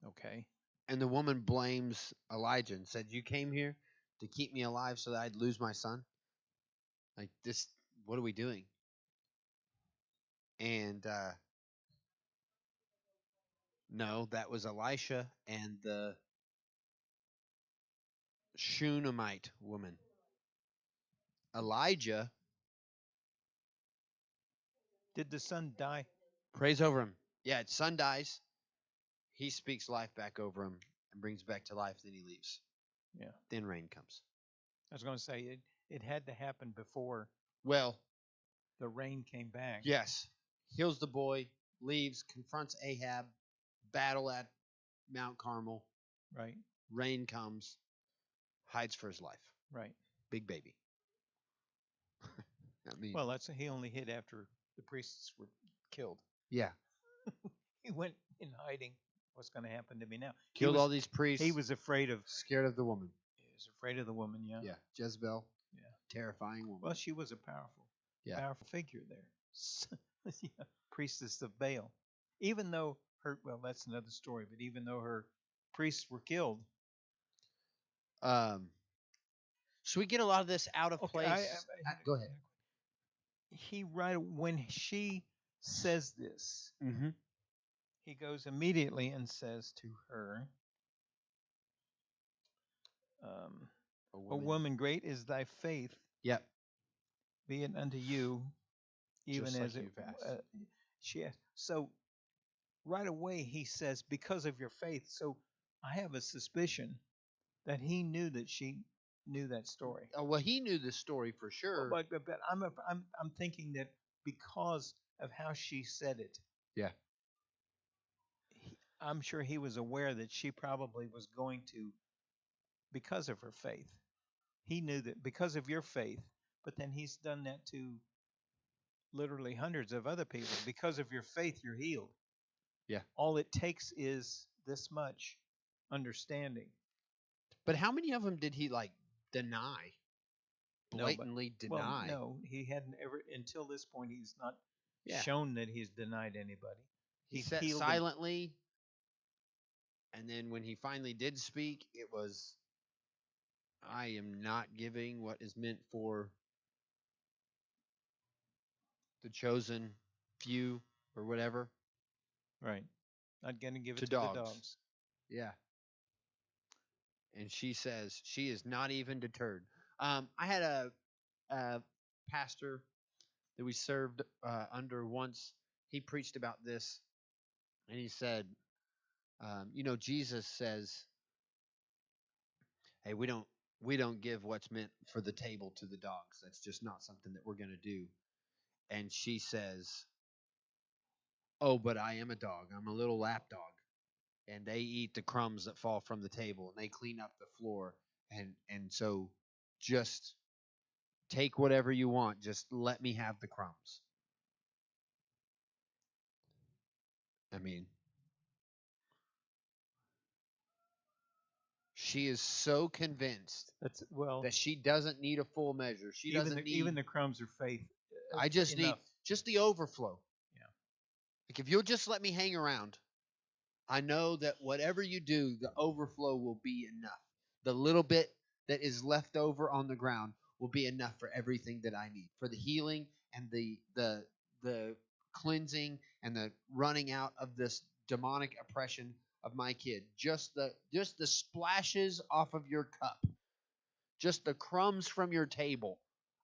Okay.
and the woman blames Elijah and said, "You came here to keep me alive so that I'd lose my son. Like this, what are we doing?" And no, that was Elisha and the Shunammite woman. Elijah
Did the son die?
prays over him. Yeah, his son dies. He speaks life back over him and brings back to life. Then he leaves.
Yeah.
Then rain comes.
I was going to say it had to happen before
Well,
the rain came back.
yes. Heals the boy, leaves, confronts Ahab, battle at Mount Carmel.
Right.
Rain comes, hides for his life.
Right.
Big baby. I mean,
Well, he only hid after the priests were killed.
yeah.
He went in hiding. What's going to happen to me now?
Killed all these priests.
He was afraid of.
Scared of the woman.
He was afraid of the woman. Yeah.
Yeah. Jezebel.
Yeah.
Terrifying woman.
Well, she was a powerful figure there. Yeah. Priestess of Baal. Even though that's another story. But even though her priests were killed.
So we get a lot of this out of place. Go ahead.
When she says this,
Mm-hmm.
he goes immediately and says to her, "O woman, great is thy faith.
Yep.
Be it unto you, even
Just
as
like
it."
you've asked.
She asked. So right away he says, "Because of your faith." So I have a suspicion that he knew that she knew that story.
Oh, well, he knew this story for sure.
Well, but I'm thinking that because of how she said it.
Yeah.
I'm sure he was aware that she probably was going to, because of her faith. He knew that because of your faith, but then he's done that to literally hundreds of other people. Because of your faith, you're healed.
Yeah.
All it takes is this much understanding.
But how many of them did he deny? Blatantly deny.
Well, no, he hadn't ever until this point. He's not
Yeah.
shown that he's denied anybody.
He sat
healed
silently, and then when he finally did speak, it was, "I am not giving what is meant for the chosen few or whatever."
Right. Not going to give it
To
to the
dogs.
dogs.
Yeah. And she says she is not even deterred. I had a pastor that we served under once. He preached about this, and he said, Jesus says hey, we don't give what's meant for the table to the dogs. That's just not something that we're going to do. And she says, oh, but I am a dog. I'm a little lap dog. And they eat the crumbs that fall from the table, and they clean up the floor. And so just take whatever you want. Just let me have the crumbs. I mean, she is so convinced
That's well.
that she doesn't need a full measure. She doesn't need.
Even the crumbs are faith.
I just
enough.
need just the overflow.
Yeah.
Like if you'll just let me hang around, I know that whatever you do, the overflow will be enough. The little bit that is left over on the ground will be enough for everything that I need, for the healing and the cleansing and the running out of this demonic oppression of my kid. Just the splashes off of your cup, just the crumbs from your table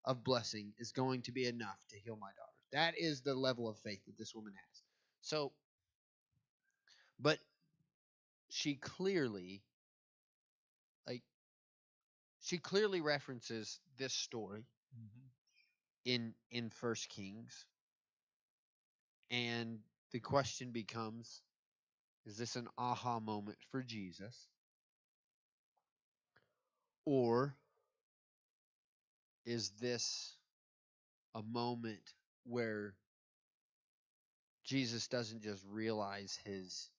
of blessing is going to be enough to heal my daughter. That is the level of faith that this woman has. So, but she clearly, like, she clearly references this story in First Kings, and the question becomes: is this an aha moment for Jesus, or is this a moment where Jesus doesn't just realize his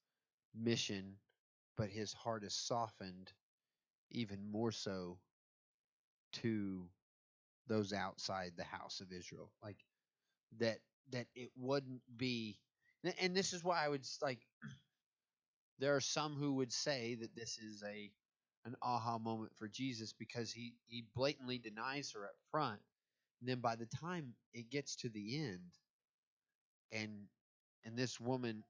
mission, but his heart is softened even more so to those outside the house of Israel? Like that it wouldn't be, and this is why I would like, there are some who would say that this is an aha moment for Jesus because he blatantly denies her up front, and then by the time it gets to the end, and this woman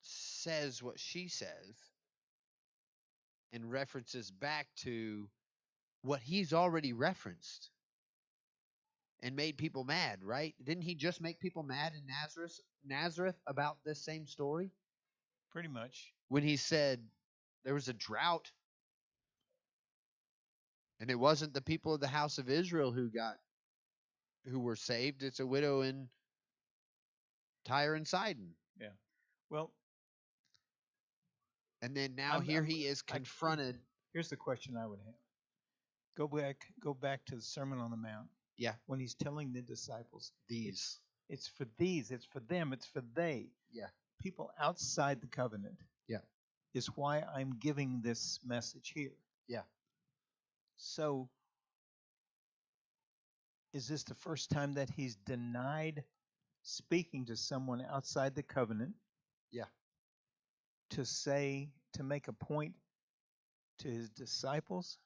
says what she says and references back to what he's already referenced and made people mad, right? Didn't he just make people mad in Nazareth about this same story?
Pretty much.
When he said there was a drought and it wasn't the people of the house of Israel who were saved, it's a widow in Tyre and Sidon.
Yeah. Well,
and then now he is confronted.
Here's the question I would have. Go back to the Sermon on the Mount.
Yeah.
When he's telling the disciples,
These.
It's for these, it's for them, it's for they.
Yeah.
People outside the covenant.
Yeah.
Is why I'm giving this message here.
Yeah.
So, is this the first time that he's denied speaking to someone outside the covenant?
Yeah.
To make a point to his disciples?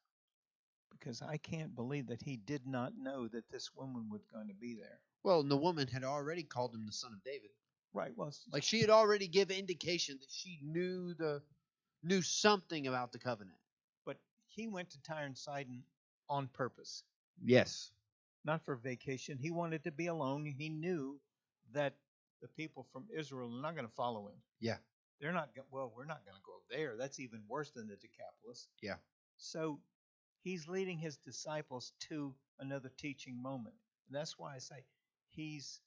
Because I can't believe that he did not know that this woman was going to be there.
Well, and the woman had already called him the son of David.
Right. Well,
like she had already given indication that she knew something about the covenant.
But he went to Tyre and Sidon on purpose.
Yes.
Not for vacation. He wanted to be alone. He knew that the people from Israel are not going to follow him.
Yeah.
They're not. Well, we're not going to go there. That's even worse than the Decapolis.
Yeah.
So he's leading his disciples to another teaching moment. And that's why I say he's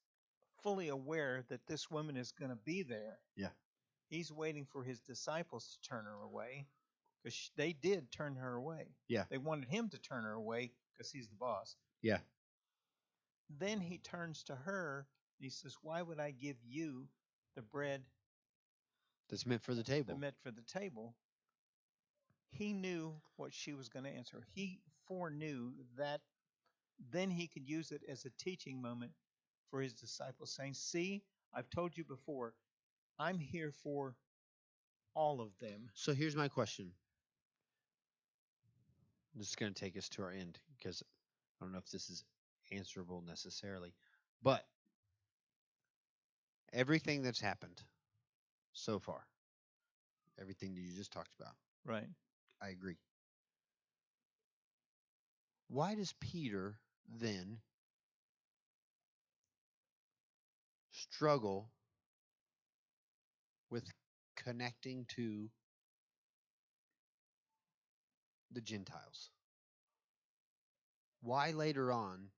fully aware that this woman is going to be there.
Yeah.
He's waiting for his disciples to turn her away, because they did turn her away.
Yeah.
They wanted him to turn her away because he's the boss.
Yeah.
Then he turns to her and he says, why would I give you the bread
that's meant for the table?
He knew what she was going to answer. He foreknew that then he could use it as a teaching moment for his disciples, saying, see, I've told you before, I'm here for all of them.
So here's my question. This is going to take us to our end because I don't know if this is answerable necessarily. But everything that's happened so far, everything that you just talked about.
Right.
I agree. Why does Peter then struggle with connecting to the Gentiles? Why later on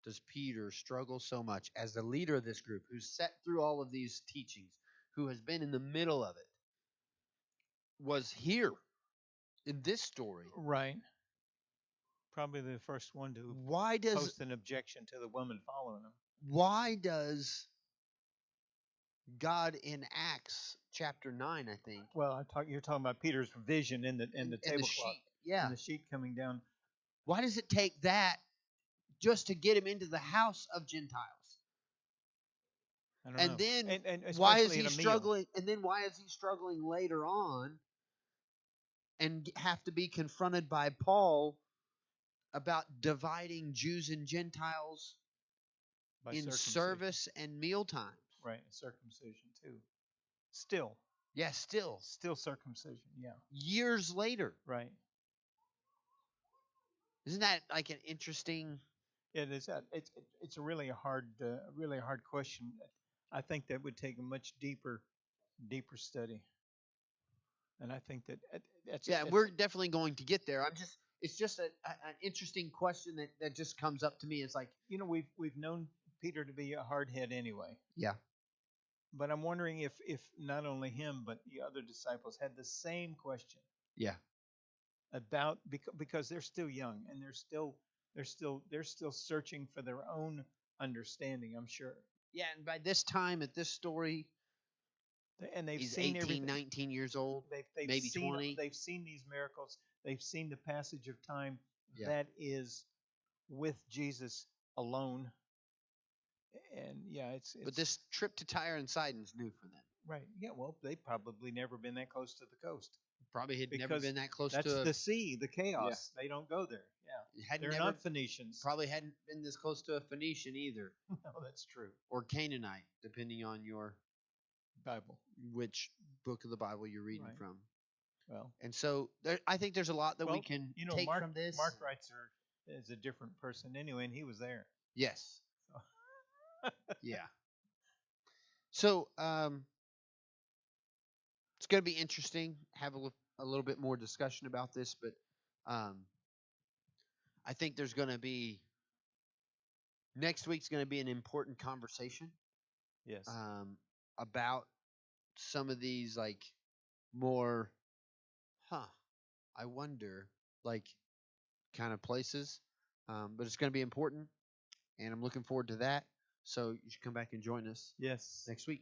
does Peter struggle so much as the leader of this group who's sat through all of these teachings, who has been in the middle of it, was here in this story?
Right. Probably the first one to
Why does
post an objection to the woman following him.
why does God in Acts chapter 9, I think,
Well, you're talking about Peter's vision in the
and the
tablecloth
sheet, yeah,
and the sheet coming down.
why does it take that just to get him into the house of Gentiles?
I don't
And
know.
then
And
why is
especially
he
at a meal.
struggling? And then why is he struggling later on and have to be confronted by Paul about dividing Jews and Gentiles
By
in
circumcision.
service and meal times?
Right, circumcision too. Still
Yeah, still
circumcision. Yeah.
years later.
Right.
Isn't that like an interesting?
It is. It's a really hard question. I think that would take a much deeper study. And I think that
Yeah, we're definitely going to get there. It's just an interesting question that just comes up to me. It's like,
we've known Peter to be a hard head anyway.
yeah,
But I'm wondering if not only him but the other disciples had the same question
yeah,
about, because they're still young and they're still searching for their own understanding, I'm sure.
yeah. And by this time at this story,
And they've
he's
seen
18,
everything.
19 years old,
They've
maybe
seen
20.
they've seen these miracles. They've seen the passage of time
Yeah.
that is with Jesus alone. And yeah, it's
But this trip to Tyre and Sidon's new for them.
right. Yeah, well, they've probably never been that close to the coast.
Probably had never
Because
been that close
That's
to
the sea, the chaos. They don't go there. Yeah, they're
never,
not Phoenicians.
probably hadn't been this close to a Phoenician either,
No, that's true.
or Canaanite, depending on your
Bible.
which book of the Bible you're reading
Right.
from.
Well,
And so I think there's a lot that we can take
Mark,
from this.
Mark writes is a different person anyway, and he was there.
Yes.
So.
Yeah. So it's going to be interesting. Have a little bit more discussion about this, but I think there's going to be next week's going to be an important conversation.
Yes.
About some of these like more, I wonder, like kind of places. But it's going to be important, and I'm looking forward to that. So you should come back and join us
Yes.
next week.